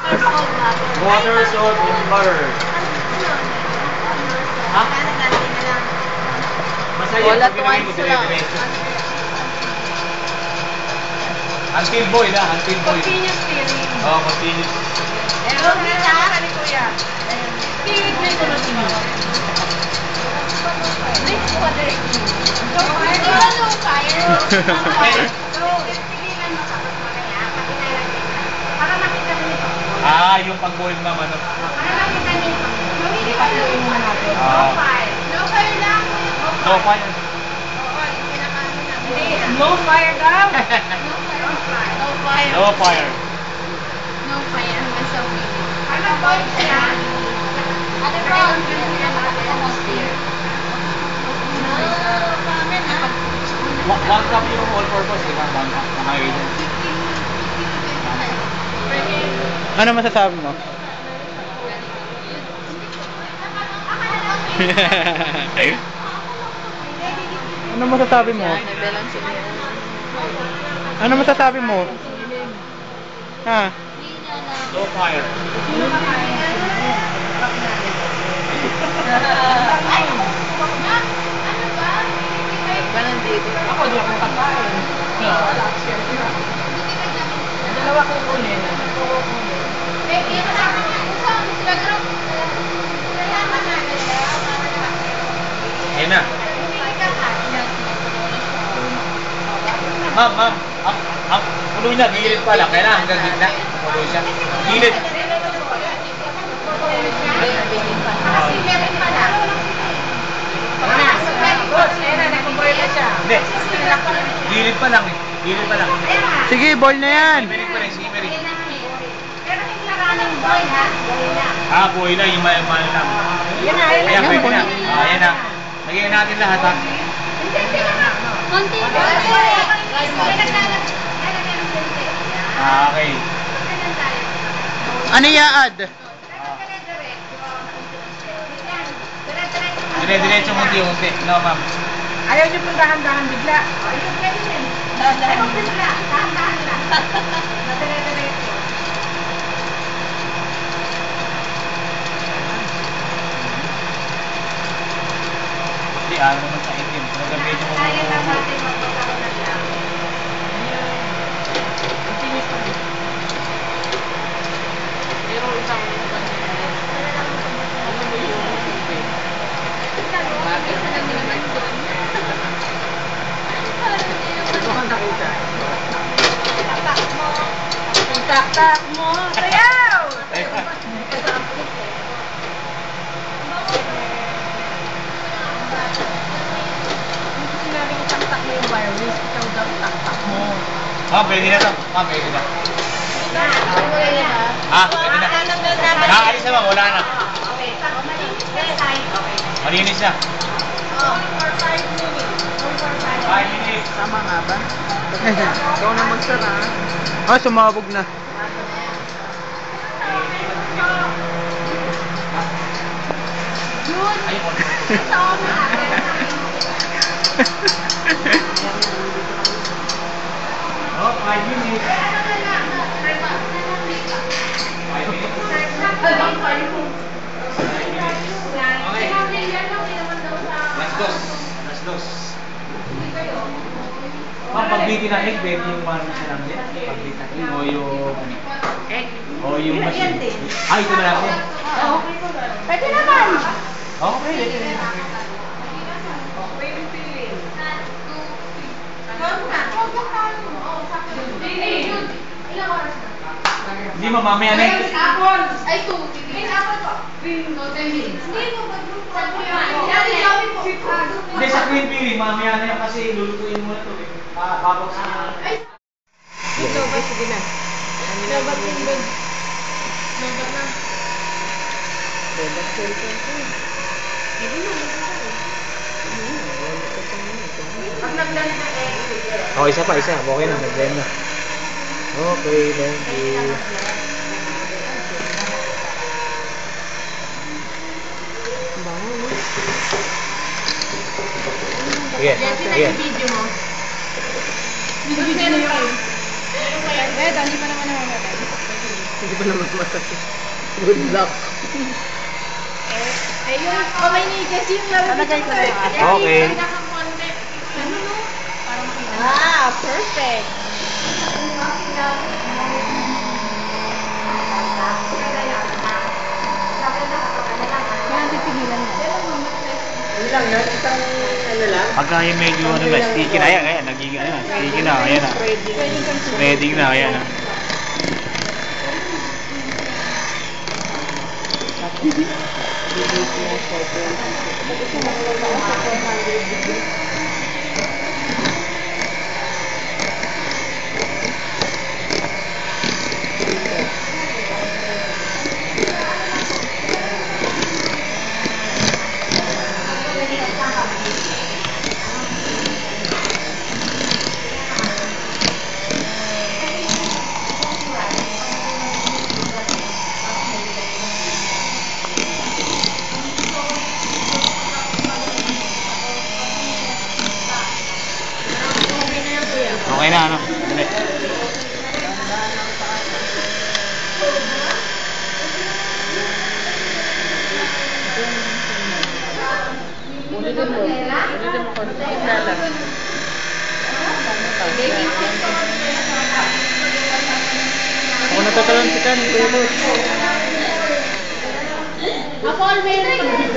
Water, salt, and butter. Ha? Masaya All at pag ginawin mo once lang. dire-diretso. Until boil ha, until boil. Continuous stirring. Oo, continuous. Pero sa ni Kuya. Spirit na ito na siya. Next water. So, low fire. Para makita mo nito. Ah, yung pag-boil ma'am, ano? Para makita nito. Mamili pa yung mga natin. Low fire. Low fire lang. Low fire. Oo, yung pinakaano na. Low fire daw. Low fire. Low fire. Low fire. No fire. Basta ano boil siya? Ate Brown, almost there. One cup yung all purpose, eh, ma'am. One cup. Nakagay dyan. Ano masasabi mo? Ano masasabi mo? Nagdalang sila. Ano masasabi mo? Ha? Low fire. Ba nandito? Ako di ako kakain. Dalawa ko kunin. Eh, ito sa akin yan. Sila group. Ayan na. Ma'am. Ang puloy na, gilid pa lang. Kaya na, hanggang gitna. Puloy siya. Gilid. Kasi meron pa lang. Hindi. Gilid pa lang eh. Gilid pa lang. Sige, boil na yan. Simmering pa rin, simmering. Pero hindi maraming boy ha. Boy na. Ah, boy na, yung may lang. Yan na, yan na. Ayan, pwede na. Ah, ayan na. Lagyan natin lahat ha. Hindi naman. Konti. Ah, okay. Ano yaad? Dire-diretso munti-unti. No, ma'am. Ayaw niyo pong dahan-dahan bigla. Ayaw pwede din. Dahan-dahan bigla. Dahan-dahan lang. Dire-diretso. Hindi, ano naman sa itim. Talagang medyo Kaya lang natin magpapakaroon ng lang. Pero isang ano mo yung Tak mo. Sayaw! Sinabi ko tak mo yung virus, ikaw daw tak mo. Ma'am, pwede na to. Ma'am, pwede na. Ah, pwede na. Nakaalis na ma'am, wala na. Malinis na. 5 minutes. tama nga ba? Ikaw na magsara. Ah, sumabog na. Oh, 5 minutes. 5 minutes. Okay. Last dos. Ma'am, pag-biti na egg, pwede yung marami sa lang din. Pag-biti na egg o yung... O yung machine. Ah, ito na lang din. Pwede naman. Okay. Hindi mo, mamaya na ito. Ay, 2. Green apple po. Green, no, 10 minutes. Hindi mo, Hindi, sa green peeling, mamaya na yan kasi lulutuin mo na ito eh. Babaw sa... Ito ba? Sige na. Labat yung bed. Labat na. Labat cellphone ko. Pag nag-blend na eh. Oh, isa pa. Okay na, mag-blend na. Okay, thank you. Bango, no? Sige, sige. Video mo. Video mo kayo. Eh, dali pa naman naman natin. Hindi ba naman masakit? Good luck. Ayun, kamay ni Jess yung laro dito. Okay. Ah, perfect. Kaya titigilan mo. Ano lang yan? Isang ano lang? Pagka yung medyo ano na, sticky na, ayan, nagiging ano, sticky na, ayan na. Ready na, ayan na. Okay na, ano? Dali. Ulitin mo. Ulitin mo konti. Lalang. Ako natatalan si Kan, Kuya Luz. Ako, meron.